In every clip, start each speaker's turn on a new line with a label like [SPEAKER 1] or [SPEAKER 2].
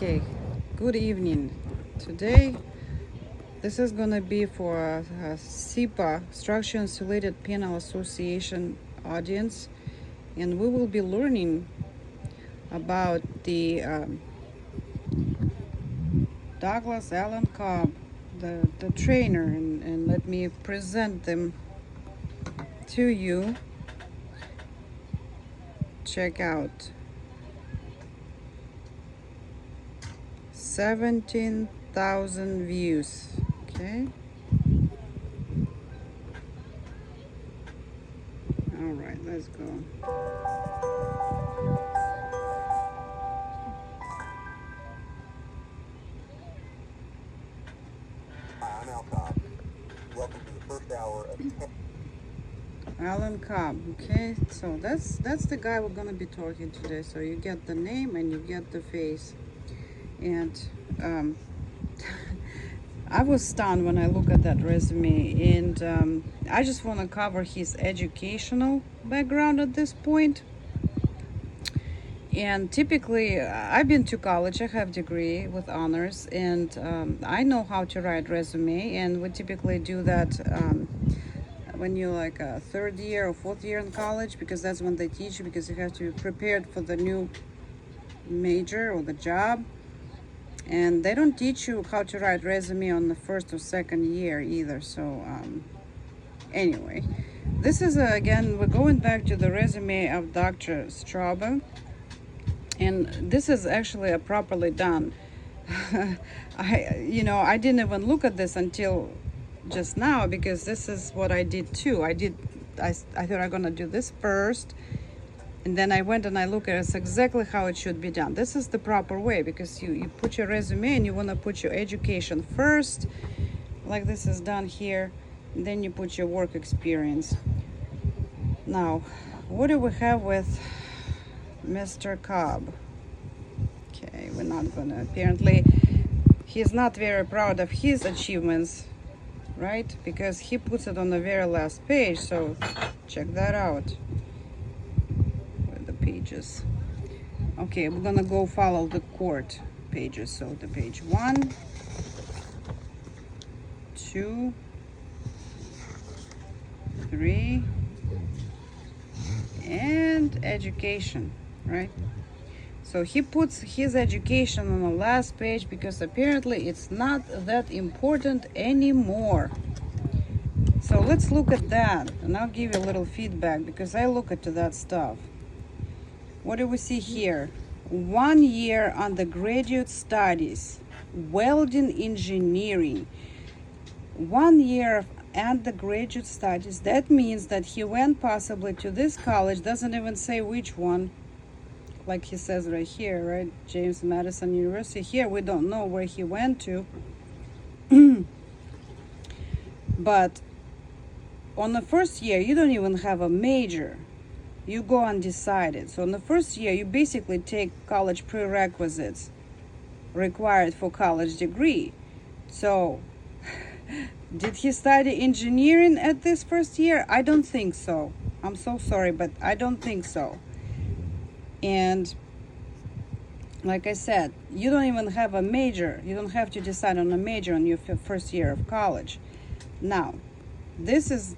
[SPEAKER 1] Okay, good evening. Today, this is gonna be for a SIPA, Structural Insulated Panel Association audience, and we will be learning about the Douglas Allen Cobb, the trainer, and let me present them to you. Check out 17,000 views. Okay. All right, let's go.
[SPEAKER 2] Hi, I'm Al Cobb. Welcome to the first hour of
[SPEAKER 1] Alan Cobb. Okay, so that's the guy we're gonna be talking today. So you get the name and you get the face, and I was stunned when I look at that resume, and I just want to cover his educational background at this point. And typically, I've been to college. I have a degree with honors, and I know how to write resume. And we typically do that when you're like a third year or fourth year in college, because that's when they teach you, because you have to be prepared for the new major or the job. And they don't teach you how to write resume on the first or second year either. So anyway, this is again, we're going back to the resume of Dr. Straube, and this is actually a properly done. I didn't even look at this until just now, because this is what I did too. I thought I'm gonna do this first, and then I went and I looked at it exactly how it should be done. This is the proper way, because you put your resume and you want to put your education first, like this is done here, and then you put your work experience. Now, what do we have with Mr. Cobb? Okay, we're not gonna, apparently he's not very proud of his achievements, right? Because he puts it on the very last page. So check that out. Pages. Okay, we're gonna go follow the court pages. So the page 1, 2, 3, and education, right? So he puts his education on the last page because apparently it's not that important anymore. So let's look at that, and I'll give you a little feedback, because I look into that stuff. What do we see here? 1 year undergraduate studies, welding engineering. 1 year of undergraduate studies. That means that he went possibly to this college, doesn't even say which one, like he says right here, right? James Madison University. Here we don't know where he went to. But on the first year, you don't even have a major. You go undecided. So in the first year, you basically take college prerequisites required for college degree. So did he study engineering at this first year? I don't think so. I'm so sorry, but I don't think so. And like I said, you don't even have a major. You don't have to decide on a major on your first year of college. Now, this is,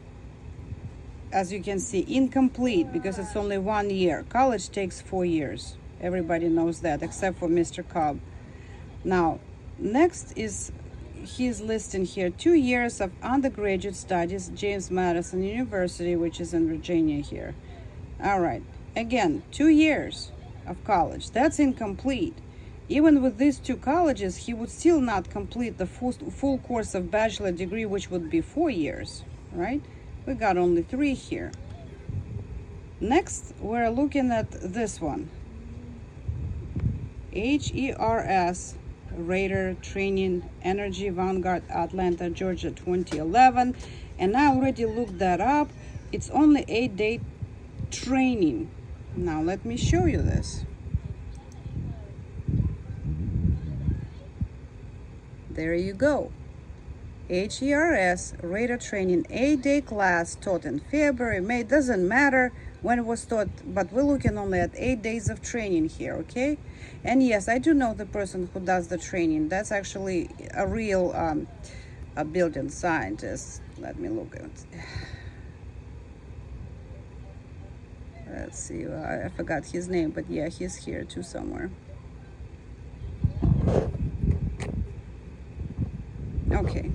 [SPEAKER 1] as you can see, incomplete, because it's only 1 year. College takes 4 years. Everybody knows that, except for Mr. Cobb. Now, next is, he's listing here 2 years of undergraduate studies, James Madison University, which is in Virginia here. All right, again, 2 years of college. That's incomplete. Even with these 2 colleges, he would still not complete the full course of bachelor degree, which would be 4 years, right? We got only 3 here. Next, we're looking at this one. HERS, Radar Training, Energy Vanguard, Atlanta, Georgia, 2011. And I already looked that up. It's only 8-day training. Now, let me show you this. There you go. HERS Radar Training 8-day class taught in February, May, doesn't matter when it was taught, but we're looking only at 8 days of training here, okay? And yes, I do know the person who does the training. That's actually a real a building scientist. Let me look at. Let's see. I forgot his name, but yeah, he's here too somewhere. Okay.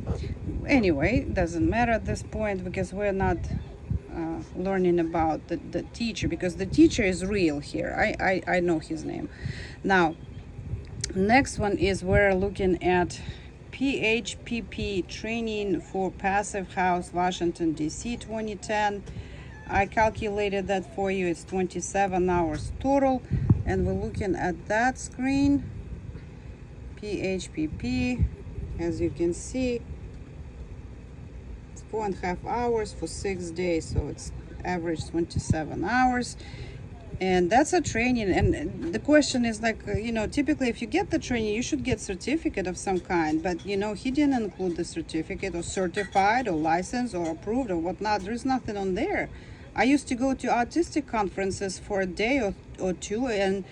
[SPEAKER 1] Anyway, doesn't matter at this point because we're not learning about the teacher, because the teacher is real here. I know his name. Now, next one is we're looking at PHPP training for Passive House, Washington, D.C. 2010. I calculated that for you. It's 27 hours total. And we're looking at that screen. PHPP, as you can see, it's 4.5 hours for 6 days. So it's average 27 hours. And that's a training. And the question is like, typically if you get the training, you should get certificate of some kind. But, he didn't include the certificate or certified or licensed or approved or whatnot. There's nothing on there. I used to go to autistic conferences for a day or two and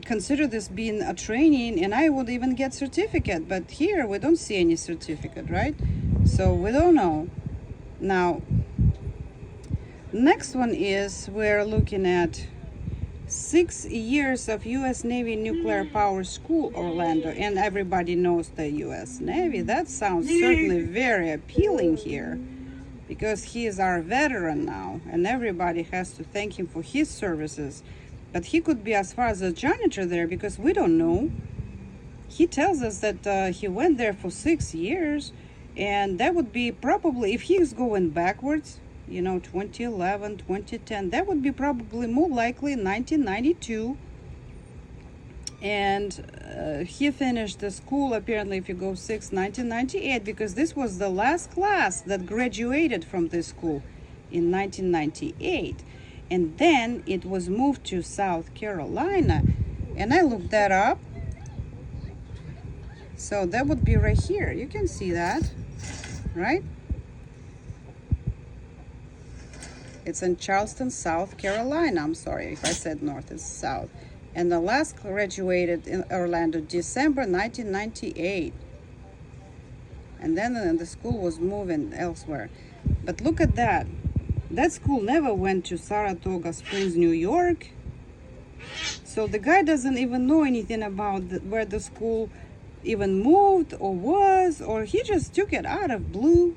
[SPEAKER 1] consider this being a training, and I would even get certificate. But here we don't see any certificate, right? So we don't know. Now, next one is we're looking at 6 years of U.S. Navy Nuclear Power School, Orlando, and everybody knows the U.S. Navy. That sounds certainly very appealing here, because he is our veteran now, and everybody has to thank him for his services. But he could be as far as a janitor there, because we don't know. He tells us that he went there for 6 years, and that would be probably, if he is going backwards, 2011, 2010, that would be probably more likely 1992. And he finished the school, apparently, if you go 1998, because this was the last class that graduated from this school in 1998. And then it was moved to South Carolina. And I looked that up. So that would be right here. You can see that, right? It's in Charleston, South Carolina. I'm sorry if I said north, it's south. And the last graduated in Orlando, December 1998. And then the school was moving elsewhere. But look at that. That school never went to Saratoga Springs, New York. So the guy doesn't even know anything about where the school even moved or was, or he just took it out of blue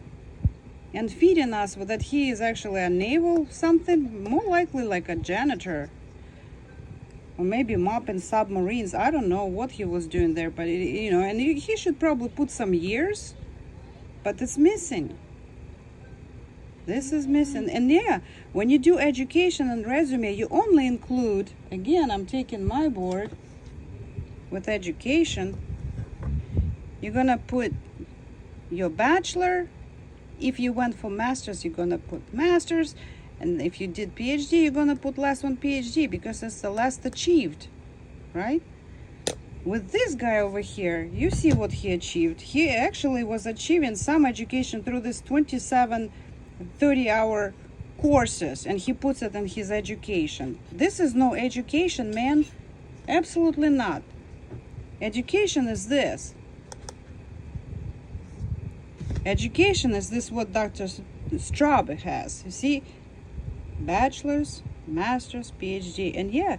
[SPEAKER 1] and feeding us with that he is actually a naval something, more likely like a janitor. Or maybe mopping submarines. I don't know what he was doing there, but and he should probably put some years, but it's missing. This is missing. And yeah, when you do education and resume, you only include, again, I'm taking my board with education. You're gonna put your bachelor. If you went for master's, you're gonna put master's. And if you did PhD, you're gonna put last one PhD, because it's the last achieved, right? With this guy over here, you see what he achieved. He actually was achieving some education through this 27 30-hour courses, and he puts it in his education. This is no education, man. Absolutely not. Education is this. Education is this what Dr. Straub has. You see, bachelor's, master's, PhD. And yeah,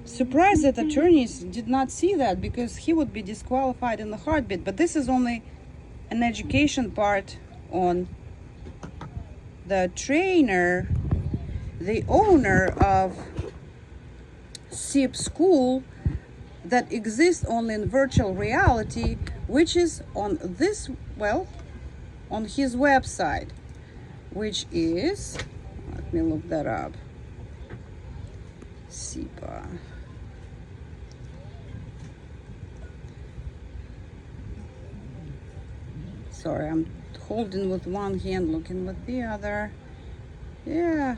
[SPEAKER 1] surprised that attorneys did not see that, because he would be disqualified in a heartbeat. But this is only an education part on the trainer, the owner of SIPS school that exists only in virtual reality, which is on this, on his website, which is, let me look that up, SIPA. Sorry, I'm holding with one hand, looking with the other. Yeah.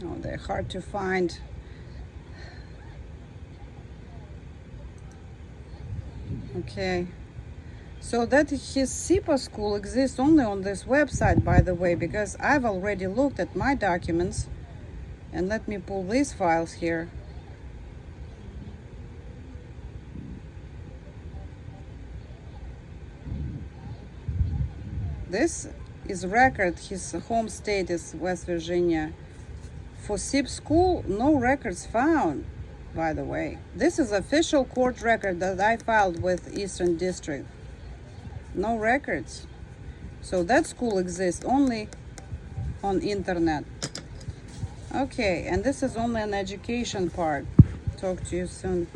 [SPEAKER 1] Oh, they're hard to find. Okay. So that his SIPA school exists only on this website, by the way, because I've already looked at my documents. And let me pull these files here. This is record, his home state is West Virginia. For SIPS school, no records found, by the way. This is official court record that I filed with Eastern District. No records. So that school exists only on internet. Okay, and this is only an education part. Talk to you soon.